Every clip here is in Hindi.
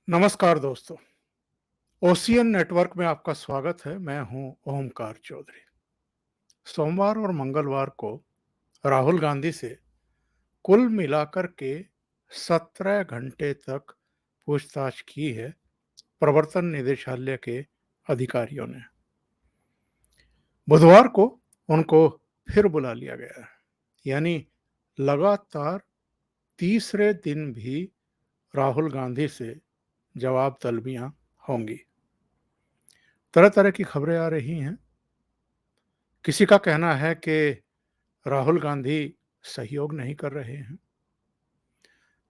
नमस्कार दोस्तों। ओशियन नेटवर्क में आपका स्वागत है। मैं हूं ओमकार चौधरी। सोमवार और मंगलवार को राहुल गांधी से कुल मिलाकर के 17 घंटे तक पूछताछ की है प्रवर्तन निदेशालय के अधिकारियों ने। बुधवार को उनको फिर बुला लिया गया है, यानी लगातार तीसरे दिन भी राहुल गांधी से जवाब तलबियां होंगी। तरह तरह की खबरें आ रही हैं। किसी का कहना है कि राहुल गांधी सहयोग नहीं कर रहे हैं।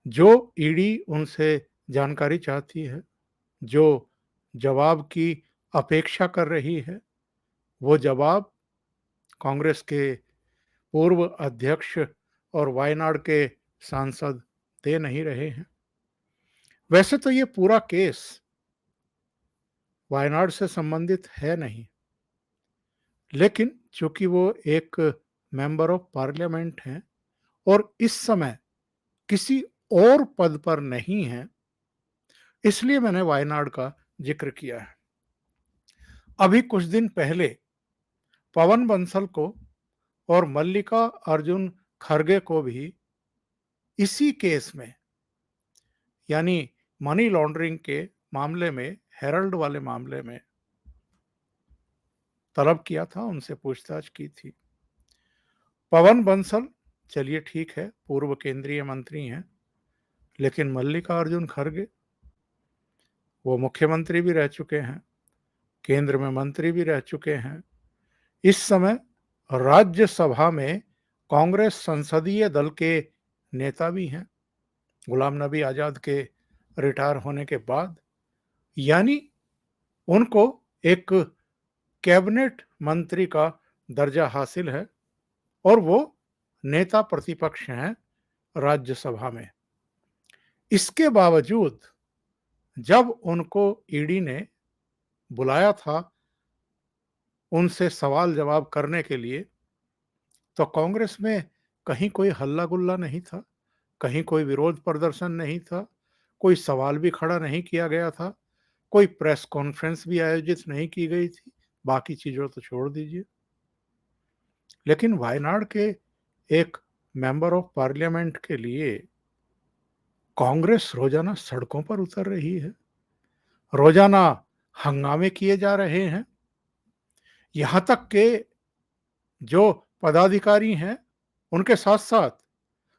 जो ईडी उनसे जानकारी चाहती है, जो जवाब की अपेक्षा कर रही है, वो जवाब कांग्रेस के पूर्व अध्यक्ष और वायनाड के सांसद दे नहीं रहे हैं। वैसे तो ये पूरा केस वायनाड से संबंधित है नहीं, लेकिन चूंकि वो एक मेंबर ऑफ पार्लियामेंट हैं और इस समय किसी और पद पर नहीं है, इसलिए मैंने वायनाड का जिक्र किया है। अभी कुछ दिन पहले पवन बंसल को और मल्लिका अर्जुन खड़गे को भी इसी केस में, यानी मनी लॉन्ड्रिंग के मामले में, हेरल्ड वाले मामले में तलब किया था, उनसे पूछताछ की थी। पवन बंसल चलिए ठीक है, पूर्व केंद्रीय मंत्री हैं, लेकिन मल्लिका अर्जुन खड़गे वो मुख्यमंत्री भी रह चुके हैं, केंद्र में मंत्री भी रह चुके हैं। इस समय राज्यसभा में कांग्रेस संसदीय दल के नेता भी हैं, गुलाम नबी आजाद के रिटायर होने के बाद। यानी उनको एक कैबिनेट मंत्री का दर्जा हासिल है और वो नेता प्रतिपक्ष हैं राज्यसभा में। इसके बावजूद जब उनको ईडी ने बुलाया था उनसे सवाल जवाब करने के लिए, तो कांग्रेस में कहीं कोई हल्ला गुल्ला नहीं था, कहीं कोई विरोध प्रदर्शन नहीं था, कोई सवाल भी खड़ा नहीं किया गया था, कोई प्रेस कॉन्फ्रेंस भी आयोजित नहीं की गई थी। बाकी चीजों तो छोड़ दीजिए। लेकिन वायनाड के एक मेंबर ऑफ पार्लियामेंट के लिए कांग्रेस रोजाना सड़कों पर उतर रही है, रोजाना हंगामे किए जा रहे हैं। यहां तक कि जो पदाधिकारी हैं, उनके साथ साथ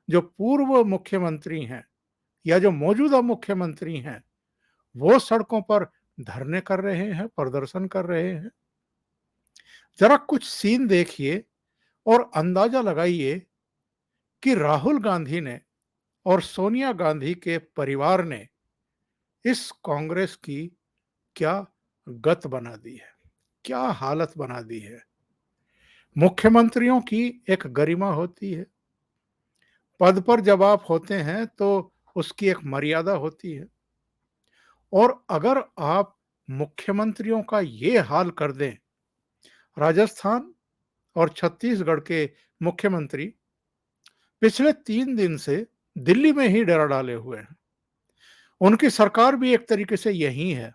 जो पूर्व मुख्यमंत्री हैं या जो मौजूदा मुख्यमंत्री हैं, वो सड़कों पर धरने कर रहे हैं, प्रदर्शन कर रहे हैं। जरा कुछ सीन देखिए और अंदाजा लगाइए कि राहुल गांधी ने और सोनिया गांधी के परिवार ने इस कांग्रेस की क्या गत बना दी है, क्या हालत बना दी है। मुख्यमंत्रियों की एक गरिमा होती है, पद पर जब आप होते हैं तो उसकी एक मर्यादा होती है, और अगर आप मुख्यमंत्रियों का ये हाल कर दें, राजस्थान और छत्तीसगढ़ के मुख्यमंत्री पिछले 3 दिन से दिल्ली में ही डेरा डाले हुए हैं। उनकी सरकार भी एक तरीके से यही है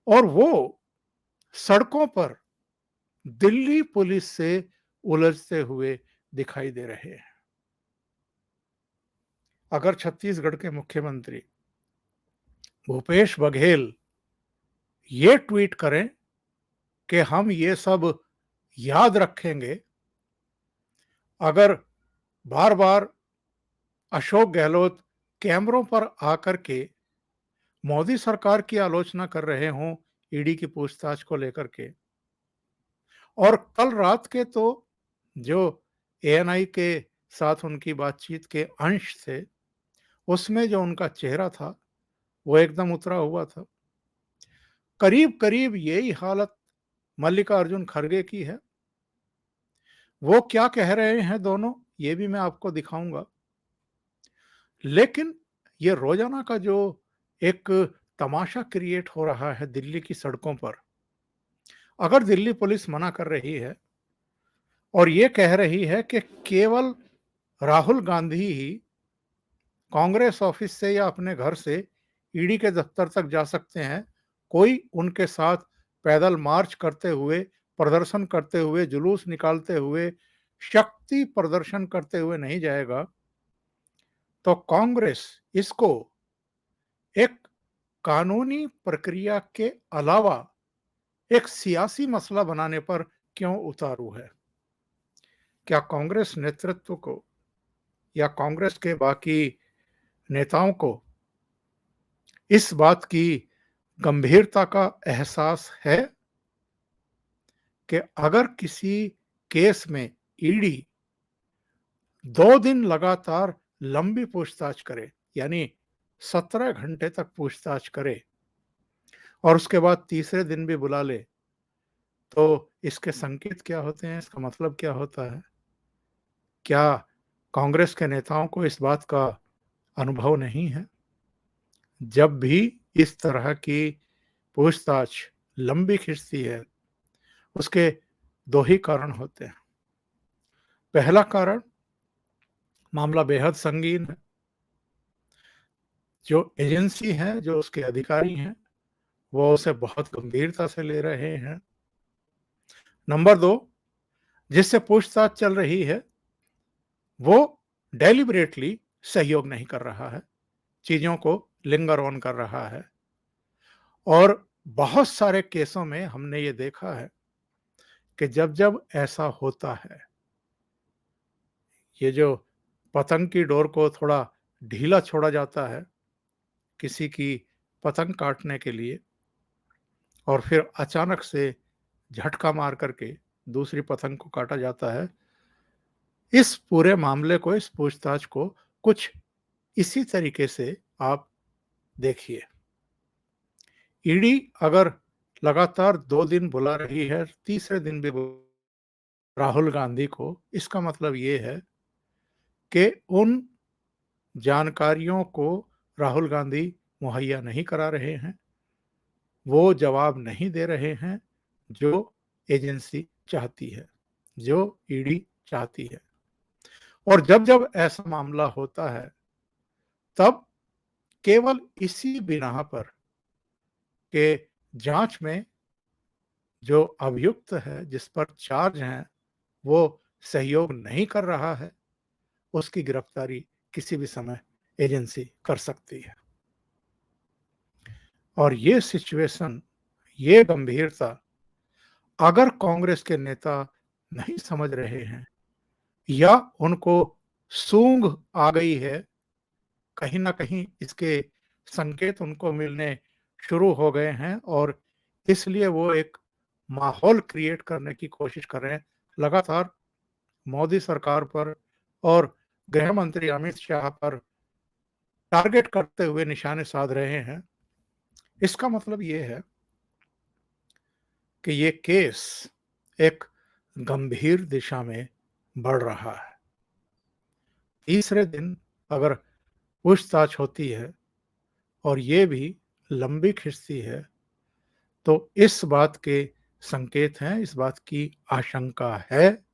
और वो सड़कों पर दिल्ली पुलिस से उलझते हुए दिखाई दे रहे हैं। अगर छत्तीसगढ़ के मुख्यमंत्री भूपेश बघेल ये ट्वीट करें कि हम ये सब याद रखेंगे, अगर बार बार अशोक गहलोत कैमरों पर आकर के मोदी सरकार की आलोचना कर रहे हों ईडी की पूछताछ को लेकर के, और कल रात के तो जो एएनआई के साथ उनकी बातचीत के अंश थे, उसमें जो उनका चेहरा था वो एकदम उतरा हुआ था। करीब करीब यही हालत मल्लिकार्जुन खड़गे की है। वो क्या कह रहे हैं दोनों, ये भी मैं आपको दिखाऊंगा। लेकिन ये रोजाना का जो एक तमाशा क्रिएट हो रहा है दिल्ली की सड़कों पर, अगर दिल्ली पुलिस मना कर रही है और ये कह रही है कि केवल राहुल गांधी ही कांग्रेस ऑफिस से या अपने घर से ईडी के दफ्तर तक जा सकते हैं, कोई उनके साथ पैदल मार्च करते हुए, प्रदर्शन करते हुए, जुलूस निकालते हुए, शक्ति प्रदर्शन करते हुए नहीं जाएगा, तो कांग्रेस इसको एक कानूनी प्रक्रिया के अलावा एक सियासी मसला बनाने पर क्यों उतारू है? क्या कांग्रेस नेतृत्व को या कांग्रेस के बाकी नेताओं को इस बात की गंभीरता का एहसास है कि अगर किसी केस में ईडी 2 दिन लगातार लंबी पूछताछ करे, यानी 17 घंटे तक पूछताछ करे और उसके बाद तीसरे दिन भी बुला ले, तो इसके संकेत क्या होते हैं? इसका मतलब क्या होता है? क्या कांग्रेस के नेताओं को इस बात का अनुभव नहीं है? जब भी इस तरह की पूछताछ लंबी खिंचती है, उसके 2 ही कारण होते हैं। पहला कारण, मामला बेहद संगीन है। जो एजेंसी है, जो उसके अधिकारी हैं, वो उसे बहुत गंभीरता से ले रहे हैं। नंबर 2, जिससे पूछताछ चल रही है, वो डेलिबरेटली सहयोग नहीं कर रहा है, चीज़ों को लिंगर ऑन कर रहा है। और बहुत सारे केसों में हमने ये देखा है कि जब-जब ऐसा होता है, ये जो पतंग की डोर को थोड़ा ढीला छोड़ा जाता है, किसी की पतंग काटने के लिए, और फिर अचानक से झटका मार करके दूसरी पतंग को काटा जाता है। इस पूरे मामले को, इस पूछताछ को कुछ इसी तरीके से आप देखिए। ईडी अगर लगातार 2 दिन बुला रही है, तीसरे दिन भी राहुल गांधी को, इसका मतलब ये है कि उन जानकारियों को राहुल गांधी मुहैया नहीं करा रहे हैं, वो जवाब नहीं दे रहे हैं जो एजेंसी चाहती है, जो ईडी चाहती है। और जब-जब ऐसा मामला होता है, तब केवल इसी बिना पर कि जांच में जो अभियुक्त है, जिस पर चार्ज हैं, वो सहयोग नहीं कर रहा है, उसकी गिरफ्तारी किसी भी समय एजेंसी कर सकती है। और ये सिचुएशन, ये गंभीरता अगर कांग्रेस के नेता नहीं समझ रहे हैं या उनको सूंघ आ गई है, कहीं न कहीं इसके संकेत उनको मिलने शुरू हो गए हैं, और इसलिए वो एक माहौल क्रिएट करने की कोशिश कर रहे हैं। लगातार मोदी सरकार पर और गृह मंत्री अमित शाह पर टारगेट करते हुए निशाने साध रहे हैं। इसका मतलब ये है कि ये केस एक गंभीर दिशा में बढ़ रहा है। तीसरे दिन अगर पूछताछ होती है और ये भी लंबी खिंचती है, तो इस बात के संकेत हैं, इस बात की आशंका है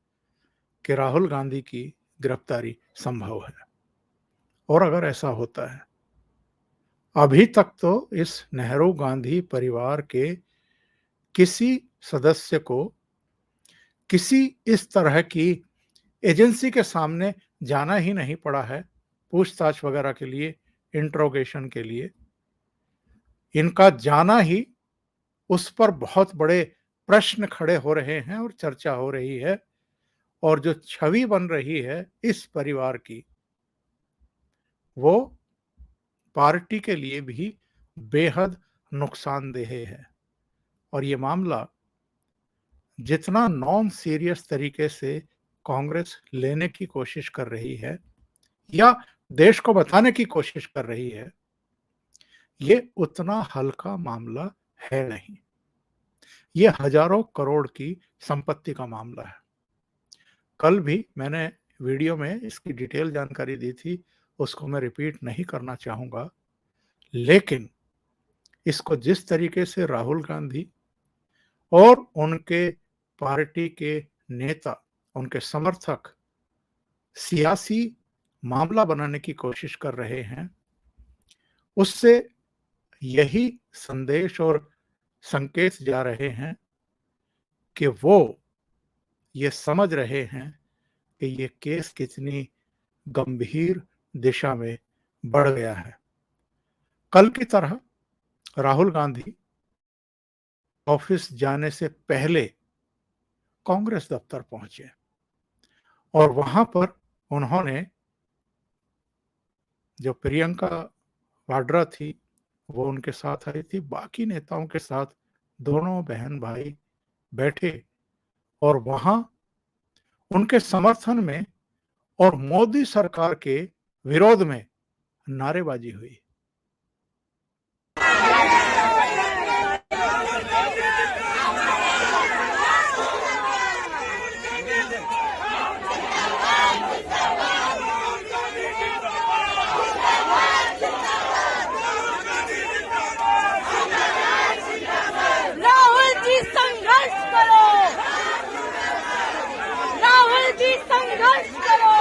कि राहुल गांधी की गिरफ्तारी संभव है। और अगर ऐसा होता है, अभी तक तो इस नेहरू गांधी परिवार के किसी सदस्य को किसी इस तरह की एजेंसी के सामने जाना ही नहीं पड़ा है, पूछताछ वगैरह के लिए, इंट्रोगेशन के लिए। इनका जाना ही, उस पर बहुत बड़े प्रश्न खड़े हो रहे हैं और चर्चा हो रही है, और जो छवि बन रही है इस परिवार की, वो पार्टी के लिए भी बेहद नुकसानदेह है। और ये मामला जितना नॉन सीरियस तरीके से कांग्रेस लेने की कोशिश कर रही है या देश को बताने की कोशिश कर रही है, ये उतना हल्का मामला है नहीं। ये हजारों करोड़ की संपत्ति का मामला है। कल भी मैंने वीडियो में इसकी डिटेल जानकारी दी थी, उसको मैं रिपीट नहीं करना चाहूँगा। लेकिन इसको जिस तरीके से राहुल गांधी और उनके पार्टी के नेता, उनके समर्थक सियासी मामला बनाने की कोशिश कर रहे हैं, उससे यही संदेश और संकेत जा रहे हैं कि वो ये समझ रहे हैं कि ये केस कितनी गंभीर दिशा में बढ़ गया है। कल की तरह राहुल गांधी ऑफिस जाने से पहले कांग्रेस दफ्तर पहुंचे और वहां पर उन्होंने जो प्रियंका वाड्रा थी वो उनके साथ आई थी, बाकी नेताओं के साथ दोनों बहन भाई बैठे और वहां उनके समर्थन में और मोदी सरकार के विरोध में नारेबाजी हुई। राहुल जी संघर्ष करो, राहुल जी संघर्ष करो,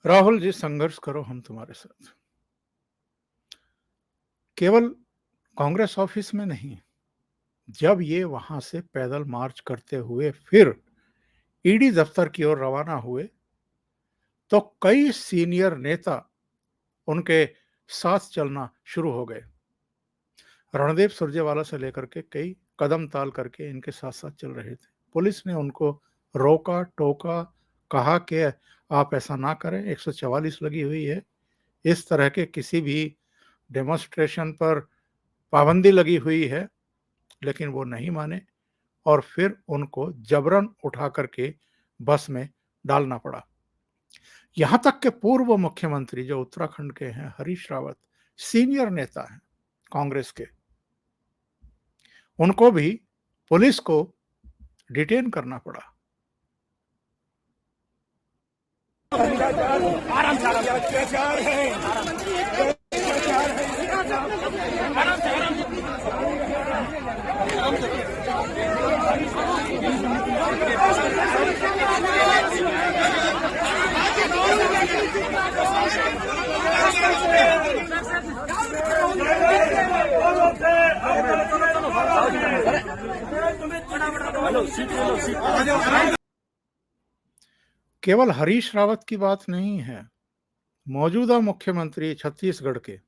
राहुल जी संघर्ष करो, हम तुम्हारे साथ। केवल कांग्रेस ऑफिस में नहीं, जब ये वहां से पैदल मार्च करते हुए फिर ईडी दफ्तर की ओर रवाना हुए तो कई सीनियर नेता उनके साथ चलना शुरू हो गए। रणदीप सुरजेवाला से लेकर के कई कदम ताल करके इनके साथ साथ चल रहे थे। पुलिस ने उनको रोका टोका, कहा कि आप ऐसा ना करें, 144 लगी हुई है, इस तरह के किसी भी डेमोन्स्ट्रेशन पर पाबंदी लगी हुई है, लेकिन वो नहीं माने और फिर उनको जबरन उठा करके बस में डालना पड़ा। यहां तक कि पूर्व मुख्यमंत्री जो उत्तराखंड के हैं, हरीश रावत, सीनियर नेता हैं कांग्रेस के, उनको भी पुलिस को डिटेन करना पड़ा। केवल हरीश रावत की बात नहीं है, मौजूदा मुख्यमंत्री छत्तीसगढ़ के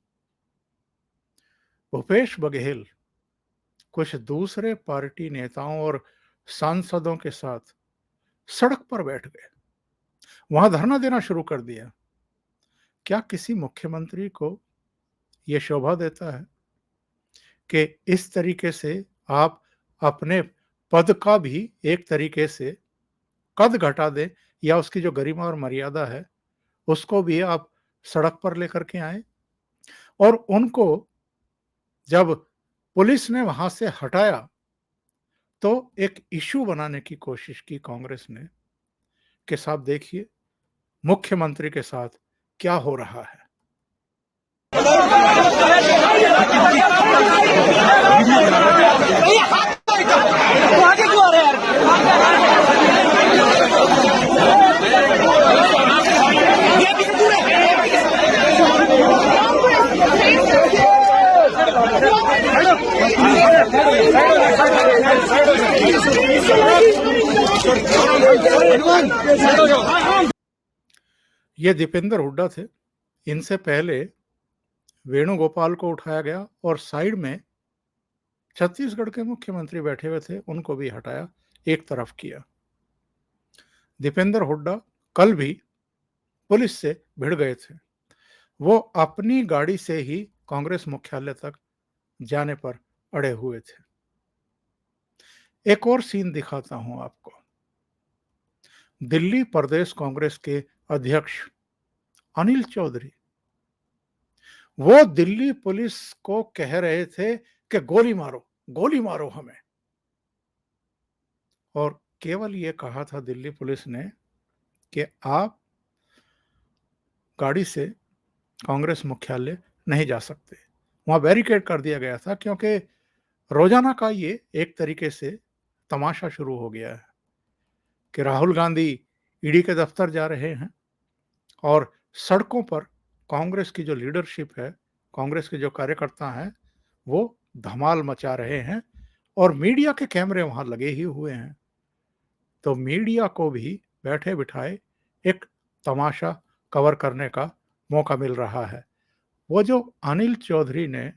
भूपेश बघेल कुछ दूसरे पार्टी नेताओं और सांसदों के साथ सड़क पर बैठ गए, वहां धरना देना शुरू कर दिया। क्या किसी मुख्यमंत्री को यह शोभा देता है कि इस तरीके से आप अपने पद का भी एक तरीके से कद घटा दें, या उसकी जो गरिमा और मर्यादा है उसको भी आप सड़क पर लेकर के आए? और उनको जब पुलिस ने वहां से हटाया तो एक इशू बनाने की कोशिश की कांग्रेस ने कि साहब देखिए मुख्यमंत्री के साथ क्या हो रहा है। ये दीपेंद्र हुड्डा थे, इनसे पहले वेणुगोपाल को उठाया गया और साइड में छत्तीसगढ़ के मुख्यमंत्री बैठे हुए थे, उनको भी हटाया, एक तरफ किया। दीपेंद्र हुड्डा कल भी पुलिस से भिड़ गए थे, वो अपनी गाड़ी से ही कांग्रेस मुख्यालय तक जाने पर अड़े हुए थे। एक और सीन दिखाता हूं आपको। दिल्ली प्रदेश कांग्रेस के अध्यक्ष अनिल चौधरी, वो दिल्ली पुलिस को कह रहे थे कि गोली मारो हमें, और केवल ये कहा था दिल्ली पुलिस ने कि आप गाड़ी से कांग्रेस मुख्यालय नहीं जा सकते। वहां बैरिकेड कर दिया गया था, क्योंकि रोजाना का ये एक तरीके से तमाशा शुरू हो गया है कि राहुल गांधी ईडी के दफ्तर जा रहे हैं और सड़कों पर कांग्रेस की जो लीडरशिप है, कांग्रेस के जो कार्यकर्ता हैं, वो धमाल मचा रहे हैं और मीडिया के कैमरे वहां लगे ही हुए हैं। तो मीडिया को भी बैठे बिठाए एक तमाशा कवर करने का मौका मिल रहा है। वो जो अनिल चौधरी ने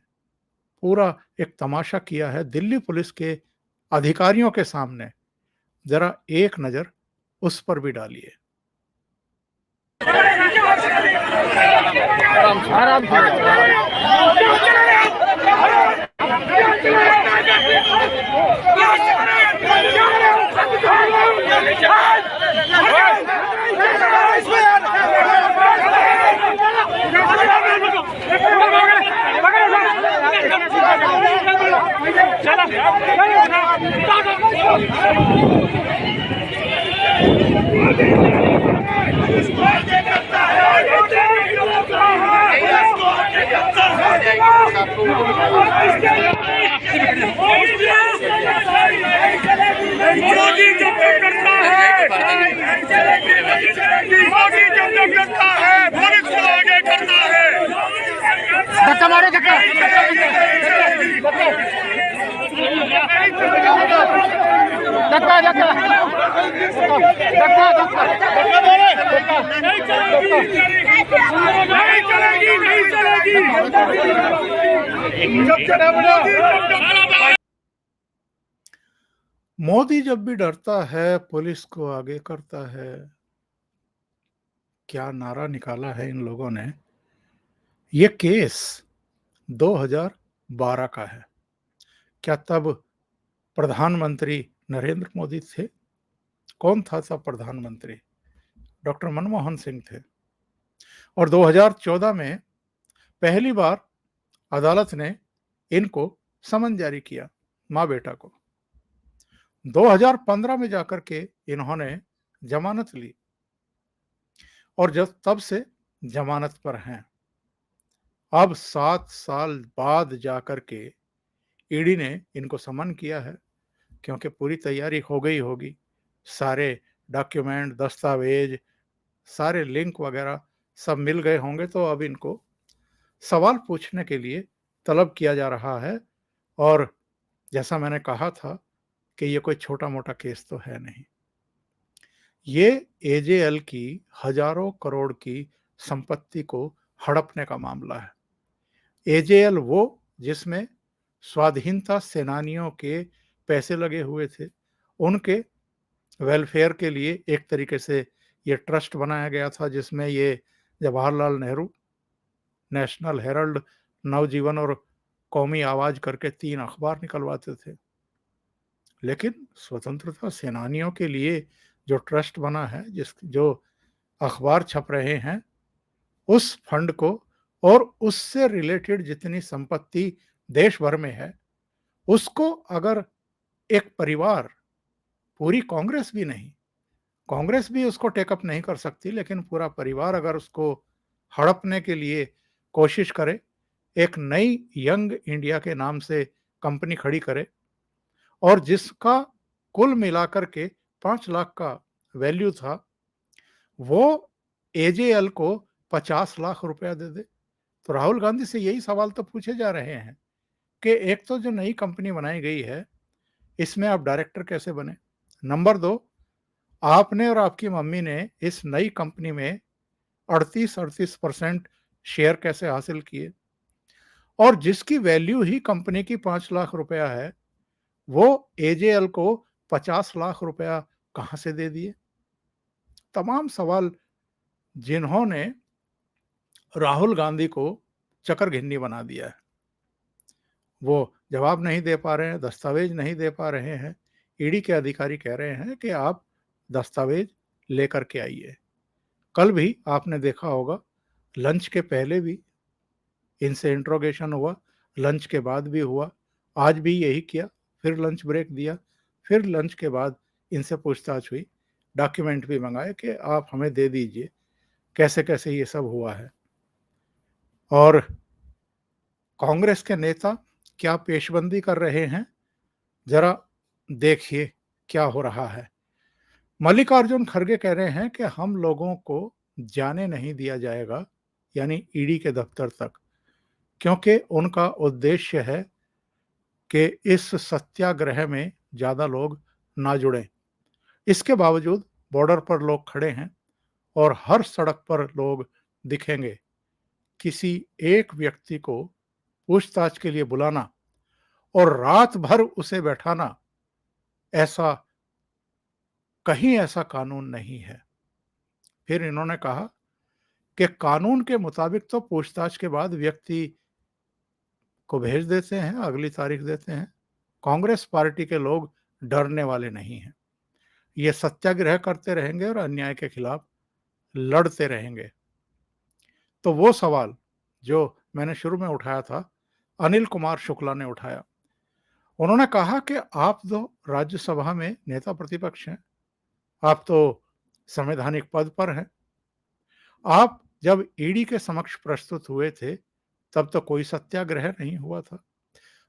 पूरा एक तमाशा किया है दिल्ली पुलिस के अधिकारियों के सामने, जरा एक नजर उस पर भी डालिए। मोदी जब करता है मोदी जब करता है पुलिस को आगे करता है। धक्का मारो, धक्का धक्का धक्का नहीं चलेगी, नहीं चलेगी। मोदी जब भी डरता है पुलिस को आगे करता है। क्या नारा निकाला है इन लोगों ने। ये केस 2012 का है। क्या तब प्रधानमंत्री नरेंद्र मोदी थे? कौन था तब प्रधानमंत्री? डॉक्टर मनमोहन सिंह थे। और 2014 में पहली बार अदालत ने इनको समन जारी किया, माँ बेटा को। 2015 में जाकर के इन्होंने जमानत ली और जब तब से जमानत पर हैं। अब 7 साल बाद जाकर के ईडी ने इनको समन किया है, क्योंकि पूरी तैयारी हो गई होगी। सारे डॉक्यूमेंट, दस्तावेज, सारे लिंक वगैरह सब मिल गए होंगे, तो अब इनको सवाल पूछने के लिए तलब किया जा रहा है। और जैसा मैंने कहा था कि ये कोई छोटा मोटा केस तो है नहीं। ये एजेएल की हजारों करोड़ की संपत्ति को हड़पने का मामला है। एजेएल वो जिसमें स्वाधीनता सेनानियों के पैसे लगे हुए थे, उनके वेलफेयर के लिए एक तरीके से ये ट्रस्ट बनाया गया था, जिसमें ये जवाहरलाल नेहरू, नेशनल हेरल्ड, नवजीवन और कौमी आवाज करके 3 अखबार निकलवाते थे। लेकिन स्वतंत्रता सेनानियों के लिए जो ट्रस्ट बना है, जो अखबार छप रहे हैं, उस फंड को और उससे रिलेटेड जितनी संपत्ति देश भर में है, उसको अगर एक परिवार, पूरी कांग्रेस भी नहीं, कांग्रेस भी उसको टेकअप नहीं कर सकती, लेकिन पूरा परिवार अगर उसको हड़पने के लिए कोशिश करे, एक नई यंग इंडिया के नाम से कंपनी खड़ी करे और जिसका कुल मिलाकर के 5 लाख का वैल्यू था, वो एजेएल को 50 लाख रुपया दे दे। तो राहुल गांधी से यही सवाल तो पूछे जा रहे हैं कि एक तो जो नई कंपनी बनाई गई है, इसमें आप डायरेक्टर कैसे बने? नंबर 2, आपने और आपकी मम्मी ने इस नई कंपनी में 38% शेयर कैसे हासिल किए? और जिसकी वैल्यू ही कंपनी की 5 लाख रुपया है, वो एजेएल को 50 लाख रुपया कहां से दे दिए? तमाम सवाल जिन्होंने राहुल गांधी को चकरघिन्नी बना दिया है, वो जवाब नहीं दे पा रहे हैं, दस्तावेज नहीं दे पा रहे हैं। ईडी के अधिकारी कह रहे हैं कि आप दस्तावेज लेकर के आइए। कल भी आपने देखा होगा, लंच के पहले भी इनसे इंट्रोगेशन हुआ, लंच के बाद भी हुआ, आज भी यही किया, फिर लंच ब्रेक दिया, फिर लंच के बाद इनसे पूछताछ हुई, डॉक्यूमेंट भी मंगाए कि आप हमें दे दीजिए कैसे कैसे ये सब हुआ है। और कांग्रेस के नेता क्या पेशबंदी कर रहे हैं, जरा देखिए क्या हो रहा है। मल्लिकार्जुन खड़गे कह रहे हैं कि हम लोगों को जाने नहीं दिया जाएगा, यानी ईडी के दफ्तर तक, क्योंकि उनका उद्देश्य है कि इस सत्याग्रह में ज़्यादा लोग ना जुड़ें। इसके बावजूद बॉर्डर पर लोग खड़े हैं और हर सड़क पर लोग दिखेंगे। किसी एक व्यक्ति को पूछताछ के लिए बुलाना और रात भर उसे बैठाना, ऐसा कहीं ऐसा कानून नहीं है। फिर इन्होंने कहा कि कानून के मुताबिक तो पूछताछ के बाद व्यक्ति को भेज देते हैं, अगली तारीख देते हैं। कांग्रेस पार्टी के लोग डरने वाले नहीं हैं। ये सत्याग्रह करते रहेंगे और अन्याय के खिलाफ लड़ते रहेंगे। तो वो सवाल जो मैंने शुरू में उठाया था, अनिल कुमार शुक्ला ने उठाया। उन्होंने कहा कि आप तो राज्यसभा में नेता प्रतिपक्ष हैं, आप तो संवैधानिक पद पर हैं। आप जब ईडी के समक्ष प्रस्तुत हुए थे, तब तो कोई सत्याग्रह नहीं हुआ था।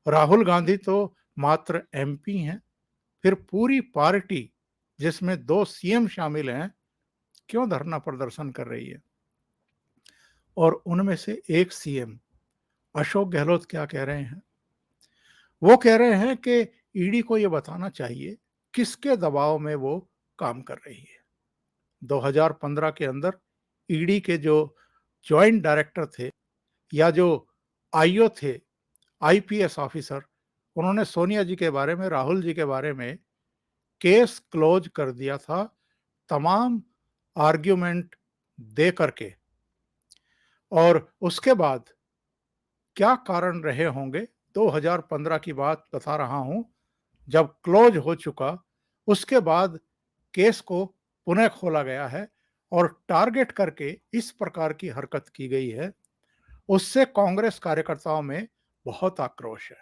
राहुल गांधी तो मात्र एमपी हैं, फिर पूरी पार्टी जिसमें 2 सीएम शामिल हैं, क्यों धरना प्रदर्शन कर रही है? और उनमें से एक सीएम अशोक गहलोत क्या कह रहे हैं? वो कह रहे हैं कि ईडी को ये बताना चाहिए किसके दबाव में वो काम कर रही है। 2015 के अंदर ईडी के जो जॉइंट डायरेक्टर थे या जो आईओ थे, आईपीएस ऑफिसर, उन्होंने सोनिया जी के बारे में, राहुल जी के बारे में केस क्लोज कर दिया था, तमाम आर्ग्यूमेंट दे करके। और उसके बाद क्या कारण रहे होंगे, 2015 की बात बता रहा हूं, जब क्लोज हो चुका, उसके बाद केस को पुनः खोला गया है और टारगेट करके इस प्रकार की हरकत की गई है, उससे कांग्रेस कार्यकर्ताओं में बहुत आक्रोश है।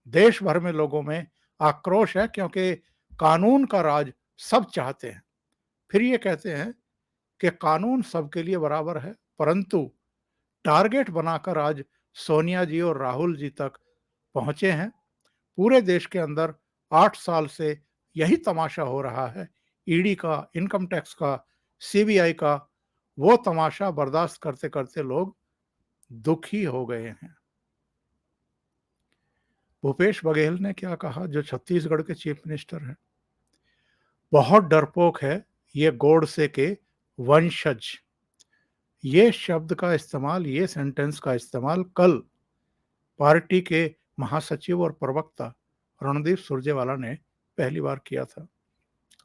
देश भर में लोगों में आक्रोश है, क्योंकि कानून का राज सब चाहते हैं। फिर ये कहते हैं कि कानून सबके लिए बराबर है, परंतु टारगेट बनाकर आज सोनिया जी और राहुल जी तक पहुंचे हैं। पूरे देश के अंदर 8 साल से यही तमाशा हो रहा है। ईडी का, इनकम टैक्स का, सीबीआई का, वो तमाशा बर्दाश्त करते करते लोग दुखी हो गए हैं। भूपेश बघेल ने क्या कहा, जो छत्तीसगढ़ के चीफ मिनिस्टर हैं? बहुत डरपोक है ये गोडसे के वंशज। ये शब्द का इस्तेमाल, ये सेंटेंस का इस्तेमाल कल पार्टी के महासचिव और प्रवक्ता रणदीप सुरजेवाला ने पहली बार किया था,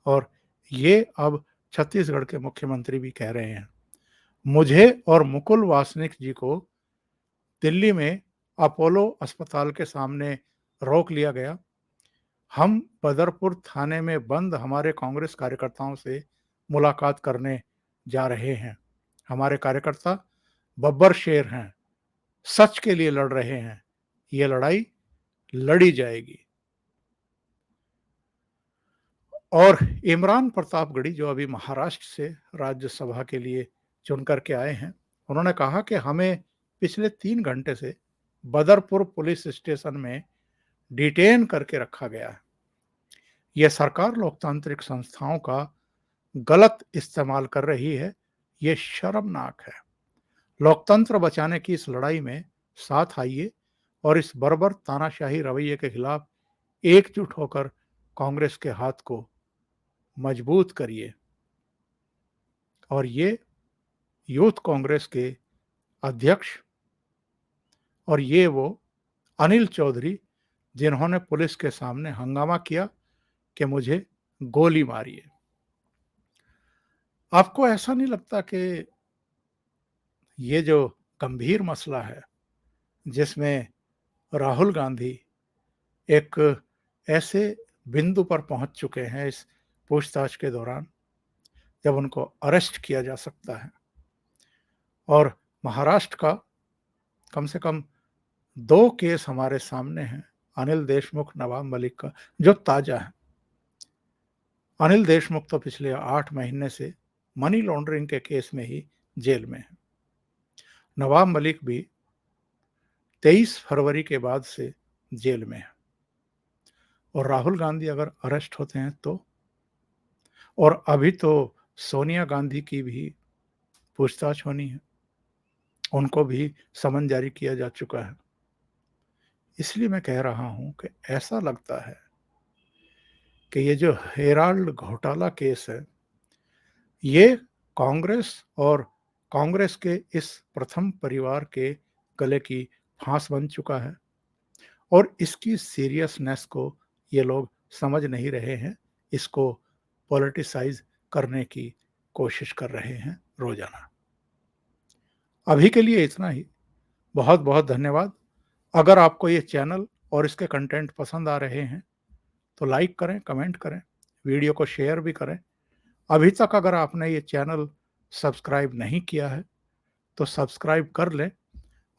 और ये अब छत्तीसगढ़ के मुख्यमंत्री भी कह रहे हैं। मुझे और मुकुल वासनिक जी को दिल्ली में अपोलो अस्पताल के सामने रोक लिया गया। हम बदरपुर थाने में बंद हमारे कांग्रेस कार्यकर्ताओं से मुलाकात करने जा रहे हैं। हमारे कार्यकर्ता बब्बर शेर हैं, सच के लिए लड़ रहे हैं। ये लड़ाई लड़ी जाएगी। और इमरान प्रतापगढ़ी, जो अभी महाराष्ट्र से राज्यसभा के लिए चुन करके आए हैं, उन्होंने कहा कि हमें पिछले 3 घंटे से बदरपुर पुलिस स्टेशन में डिटेन करके रखा गया है। यह सरकार लोकतांत्रिक संस्थाओं का गलत इस्तेमाल कर रही है। ये शर्मनाक है। लोकतंत्र बचाने की इस लड़ाई में साथ आइए और इस बर्बर तानाशाही रवैये के खिलाफ एकजुट होकर कांग्रेस के हाथ को मजबूत करिए। और ये यूथ कांग्रेस के अध्यक्ष और ये वो अनिल चौधरी, जिन्होंने पुलिस के सामने हंगामा किया कि मुझे गोली मारिए। आपको ऐसा नहीं लगता कि ये जो गंभीर मसला है, जिसमें राहुल गांधी एक ऐसे बिंदु पर पहुंच चुके हैं इस पूछताछ के दौरान, जब उनको अरेस्ट किया जा सकता है, और महाराष्ट्र का कम से कम 2 केस हमारे सामने हैं, अनिल देशमुख, नवाब मलिक का, जो ताजा है। अनिल देशमुख तो पिछले 8 महीने से मनी लॉन्ड्रिंग के केस में ही जेल में है। नवाब मलिक भी 23 फरवरी के बाद से जेल में है। और राहुल गांधी अगर अरेस्ट होते हैं तो, और अभी तो सोनिया गांधी की भी पूछताछ होनी है, उनको भी समन जारी किया जा चुका है। इसलिए मैं कह रहा हूं कि ऐसा लगता है कि ये जो हेराल्ड घोटाला केस है, ये कांग्रेस और कांग्रेस के इस प्रथम परिवार के गले की फांस बन चुका है और इसकी सीरियसनेस को ये लोग समझ नहीं रहे हैं। इसको पॉलिटिसाइज करने की कोशिश कर रहे हैं रोजाना। अभी के लिए इतना ही। बहुत बहुत धन्यवाद। अगर आपको ये चैनल और इसके कंटेंट पसंद आ रहे हैं तो लाइक करें, कमेंट करें, वीडियो को शेयर भी करें। अभी तक अगर आपने ये चैनल सब्सक्राइब नहीं किया है तो सब्सक्राइब कर लें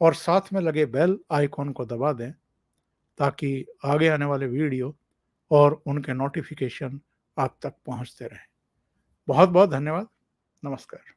और साथ में लगे बेल आइकॉन को दबा दें ताकि आगे आने वाले वीडियो और उनके नोटिफिकेशन आप तक पहुंचते रहें। बहुत बहुत धन्यवाद। नमस्कार।